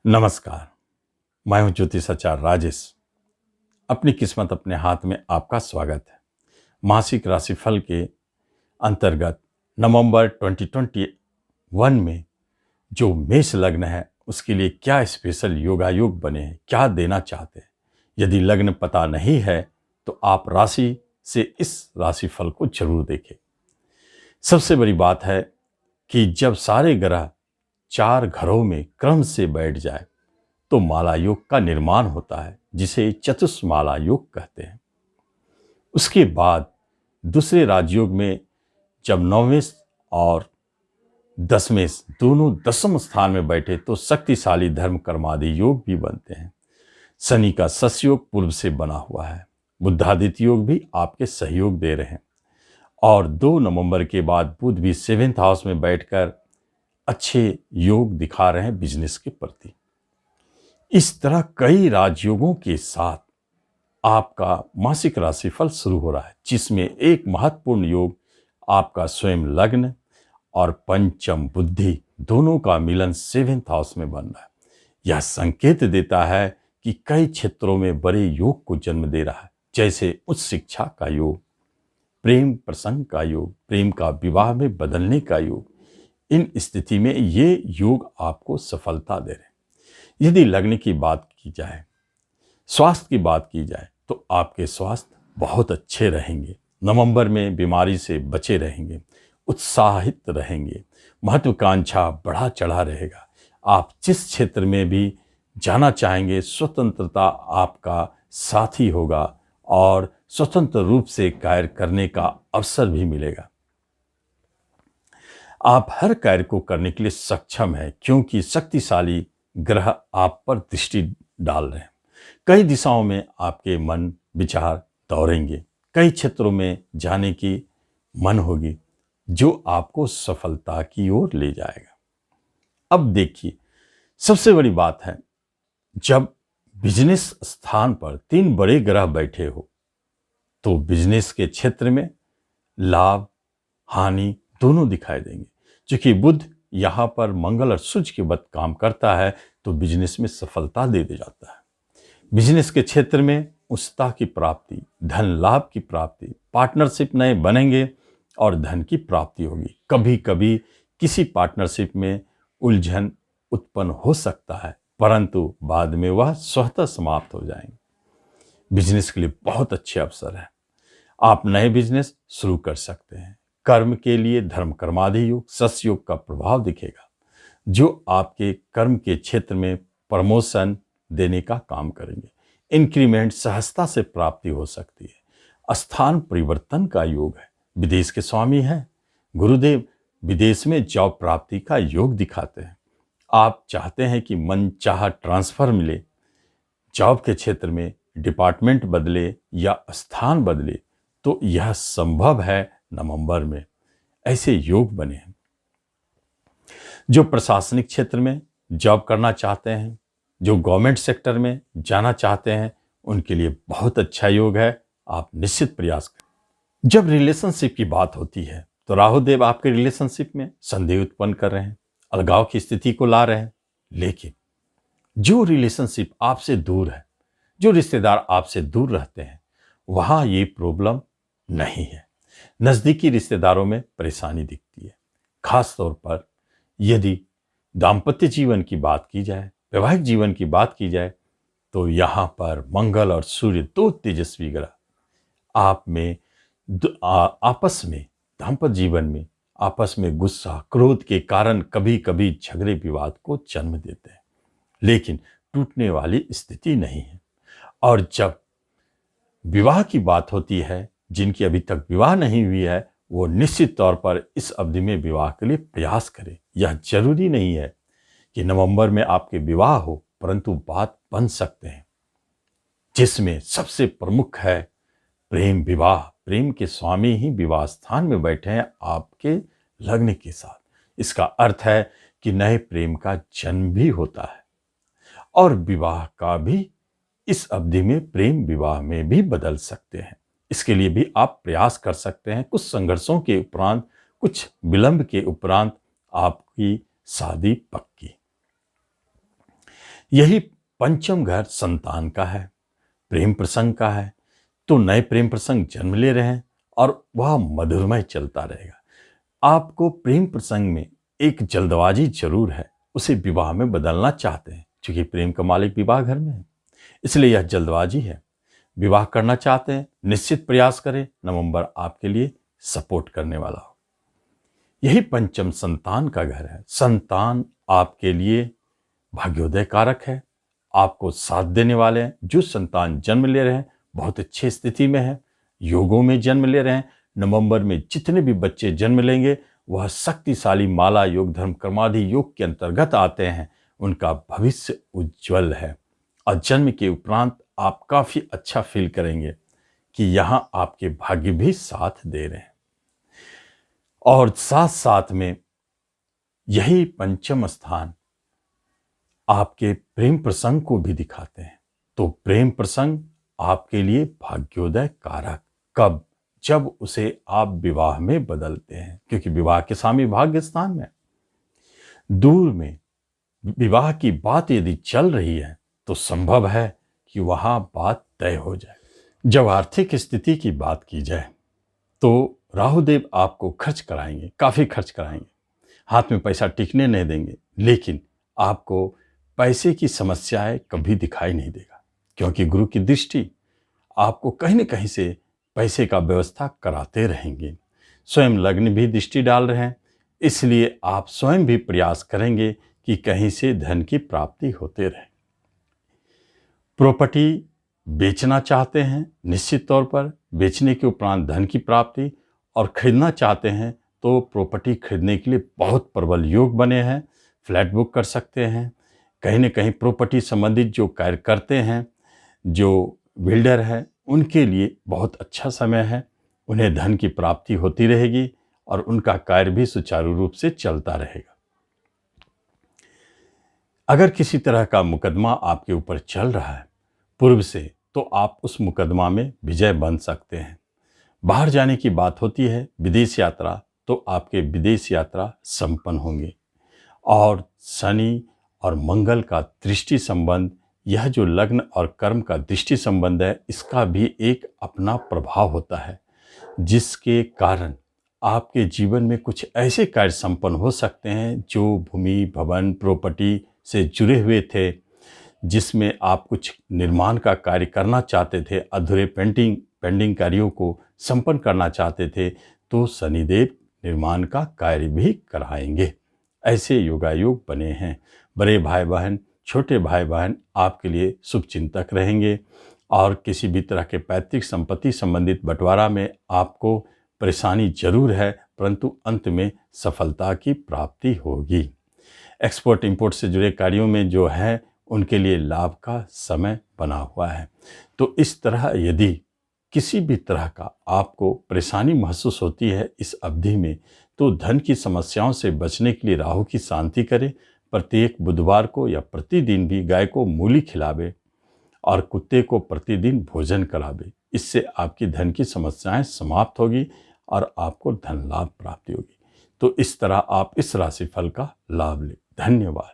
नमस्कार। मैं हूं ज्योतिषाचार्य राजेश। अपनी किस्मत अपने हाथ में आपका स्वागत है। मासिक राशिफल के अंतर्गत नवंबर 2021 में जो मेष लग्न है उसके लिए क्या स्पेशल योगायोग बने हैं, क्या देना चाहते हैं। यदि लग्न पता नहीं है तो आप राशि से इस राशिफल को जरूर देखें। सबसे बड़ी बात है कि जब सारे ग्रह 4 घरों में क्रम से बैठ जाए तो माला योग का निर्माण होता है, जिसे चतुष्माला योग कहते हैं। उसके बाद दूसरे राजयोग में जब 9वें और 10वें दोनों 10वें स्थान में बैठे तो शक्तिशाली धर्म कर्मादि योग भी बनते हैं। शनि का ससयोग पूर्व से बना हुआ है। बुधादित्य योग भी आपके सहयोग दे रहे हैं और 2 नवंबर के बाद बुध भी 7th हाउस में बैठकर अच्छे योग दिखा रहे हैं बिजनेस के प्रति। इस तरह कई राजयोगों के साथ आपका मासिक राशिफल शुरू हो रहा है, जिसमें एक महत्वपूर्ण योग आपका स्वयं लग्न और पंचम बुद्धि दोनों का मिलन 7th हाउस में बन रहा है। यह संकेत देता है कि कई क्षेत्रों में बड़े योग को जन्म दे रहा है, जैसे उच्च शिक्षा का योग, प्रेम प्रसंग का योग, प्रेम का विवाह में बदलने का योग। इन स्थिति में ये योग आपको सफलता दे रहे हैं। यदि लग्न की बात की जाए, स्वास्थ्य की बात की जाए तो आपके स्वास्थ्य बहुत अच्छे रहेंगे। नवंबर में बीमारी से बचे रहेंगे, उत्साहित रहेंगे, महत्वाकांक्षा बढ़ा चढ़ा रहेगा। आप जिस क्षेत्र में भी जाना चाहेंगे स्वतंत्रता आपका साथी होगा और स्वतंत्र रूप से कार्य करने का अवसर भी मिलेगा। आप हर कार्य को करने के लिए सक्षम हैं, क्योंकि शक्तिशाली ग्रह आप पर दृष्टि डाल रहे हैं। कई दिशाओं में आपके मन विचार दौड़ेंगे, कई क्षेत्रों में जाने की मन होगी जो आपको सफलता की ओर ले जाएगा। अब देखिए, सबसे बड़ी बात है, जब बिजनेस स्थान पर 3 बड़े ग्रह बैठे हो तो बिजनेस के क्षेत्र में लाभ हानि दोनों दिखाई देंगे। क्योंकि बुध यहाँ पर मंगल और सूर्य के वक्त काम करता है तो बिजनेस में सफलता दे जाता है। बिजनेस के क्षेत्र में उच्चता की प्राप्ति, धन लाभ की प्राप्ति, पार्टनरशिप नए बनेंगे और धन की प्राप्ति होगी। कभी कभी किसी पार्टनरशिप में उलझन उत्पन्न हो सकता है, परंतु बाद में वह स्वतः समाप्त हो जाएंगे। बिजनेस के लिए बहुत अच्छे अवसर है। आप नए बिजनेस शुरू कर सकते हैं। कर्म के लिए धर्म कर्मादि योग, सस योग का प्रभाव दिखेगा, जो आपके कर्म के क्षेत्र में प्रमोशन देने का काम करेंगे। इंक्रीमेंट सहजता से प्राप्ति हो सकती है। स्थान परिवर्तन का योग है। विदेश के स्वामी हैं गुरुदेव, विदेश में जॉब प्राप्ति का योग दिखाते हैं। आप चाहते हैं कि मन चाहा ट्रांसफर मिले, जॉब के क्षेत्र में डिपार्टमेंट बदले या स्थान बदले, तो यह संभव है। नवंबर में ऐसे योग बने हैं। जो प्रशासनिक क्षेत्र में जॉब करना चाहते हैं, जो गवर्नमेंट सेक्टर में जाना चाहते हैं, उनके लिए बहुत अच्छा योग है। आप निश्चित प्रयास करें। जब रिलेशनशिप की बात होती है तो राहु देव आपके रिलेशनशिप में संदेह उत्पन्न कर रहे हैं, अलगाव की स्थिति को ला रहे हैं। लेकिन जो रिलेशनशिप आपसे दूर है, जो रिश्तेदार आपसे दूर रहते हैं, वहां ये प्रॉब्लम नहीं है। नजदीकी रिश्तेदारों में परेशानी दिखती है। खास तौर पर यदि दाम्पत्य जीवन की बात की जाए, वैवाहिक जीवन की बात की जाए, तो यहाँ पर मंगल और सूर्य 2 तेजस्वी ग्रह आप में आपस में दाम्पत्य जीवन में आपस में गुस्सा क्रोध के कारण कभी कभी झगड़े विवाद को जन्म देते हैं, लेकिन टूटने वाली स्थिति नहीं है। और जब विवाह की बात होती है, जिनकी अभी तक विवाह नहीं हुई है, वो निश्चित तौर पर इस अवधि में विवाह के लिए प्रयास करें। यह जरूरी नहीं है कि नवंबर में आपके विवाह हो, परंतु बात बन सकते हैं, जिसमें सबसे प्रमुख है प्रेम विवाह। प्रेम के स्वामी ही विवाह स्थान में बैठे हैं आपके लग्न के साथ। इसका अर्थ है कि नए प्रेम का जन्म भी होता है और विवाह का भी इस अवधि में प्रेम विवाह में भी बदल सकते हैं। इसके लिए भी आप प्रयास कर सकते हैं। कुछ संघर्षों के उपरांत, कुछ विलंब के उपरांत आपकी शादी पक्की। यही पंचम घर संतान का है, प्रेम प्रसंग का है। तो नए प्रेम प्रसंग जन्म ले रहे हैं और वह मधुरमय चलता रहेगा। आपको प्रेम प्रसंग में एक जल्दबाजी जरूर है, उसे विवाह में बदलना चाहते हैं, क्योंकि प्रेम का मालिक विवाह घर में है, इसलिए यह जल्दबाजी है। विवाह करना चाहते हैं, निश्चित प्रयास करें, नवंबर आपके लिए सपोर्ट करने वाला हो। यही पंचम संतान का घर है। संतान आपके लिए भाग्योदय कारक है, आपको साथ देने वाले हैं। जो संतान जन्म ले रहे हैं बहुत अच्छी स्थिति में है, योगों में जन्म ले रहे हैं। नवंबर में जितने भी बच्चे जन्म लेंगे वह शक्तिशाली माला योग धर्म कर्मादि योग के अंतर्गत आते हैं, उनका भविष्य उज्जवल है। और जन्म के उपरांत आप काफी अच्छा फील करेंगे कि यहां आपके भाग्य भी साथ दे रहे हैं। और साथ साथ में यही पंचम स्थान आपके प्रेम प्रसंग को भी दिखाते हैं। तो प्रेम प्रसंग आपके लिए भाग्योदय कारक कब? जब उसे आप विवाह में बदलते हैं, क्योंकि विवाह के स्वामी भाग्य स्थान में। दूर में विवाह की बात यदि चल रही है तो संभव है कि वहां बात तय हो जाए। जब आर्थिक स्थिति की बात की जाए तो राहुदेव आपको खर्च कराएंगे, काफी खर्च कराएंगे, हाथ में पैसा टिकने नहीं देंगे, लेकिन आपको पैसे की समस्याएं कभी दिखाई नहीं देगा, क्योंकि गुरु की दृष्टि आपको कहीं न कहीं से पैसे का व्यवस्था कराते रहेंगे। स्वयं लग्न भी दृष्टि डाल रहे हैं, इसलिए आप स्वयं भी प्रयास करेंगे कि कहीं से धन की प्राप्ति होते रहे। प्रॉपर्टी बेचना चाहते हैं, निश्चित तौर पर बेचने के उपरांत धन की प्राप्ति, और खरीदना चाहते हैं तो प्रॉपर्टी खरीदने के लिए बहुत प्रबल योग बने हैं। फ्लैट बुक कर सकते हैं। कहीं न कहीं प्रॉपर्टी संबंधित जो कार्य करते हैं, जो बिल्डर है, उनके लिए बहुत अच्छा समय है। उन्हें धन की प्राप्ति होती रहेगी और उनका कार्य भी सुचारू रूप से चलता रहेगा। अगर किसी तरह का मुकदमा आपके ऊपर चल रहा है पूर्व से, तो आप उस मुकदमा में विजय बन सकते हैं। बाहर जाने की बात होती है, विदेश यात्रा, तो आपके विदेश यात्रा संपन्न होंगे। और शनि और मंगल का दृष्टि संबंध, यह जो लग्न और कर्म का दृष्टि संबंध है, इसका भी एक अपना प्रभाव होता है, जिसके कारण आपके जीवन में कुछ ऐसे कार्य संपन्न हो सकते हैं जो भूमि भवन प्रॉपर्टी से जुड़े हुए थे, जिसमें आप कुछ निर्माण का कार्य करना चाहते थे, अधूरे पेंडिंग कार्यों को संपन्न करना चाहते थे, तो शनिदेव निर्माण का कार्य भी कराएंगे। ऐसे योगायोग बने हैं। बड़े भाई बहन, छोटे भाई बहन आपके लिए शुभ चिंतक रहेंगे, और किसी भी तरह के पैतृक संपत्ति संबंधित बंटवारा में आपको परेशानी जरूर है, परंतु अंत में सफलता की प्राप्ति होगी। एक्सपोर्ट इंपोर्ट से जुड़े कार्यों में जो है, उनके लिए लाभ का समय बना हुआ है। तो इस तरह यदि किसी भी तरह का आपको परेशानी महसूस होती है इस अवधि में, तो धन की समस्याओं से बचने के लिए राहु की शांति करें। प्रत्येक बुधवार को या प्रतिदिन भी गाय को मूली खिलावे और कुत्ते को प्रतिदिन भोजन करावे। इससे आपकी धन की समस्याएं समाप्त होगी और आपको धन लाभ प्राप्ति होगी। तो इस तरह आप इस राशिफल का लाभ लें। धन्यवाद।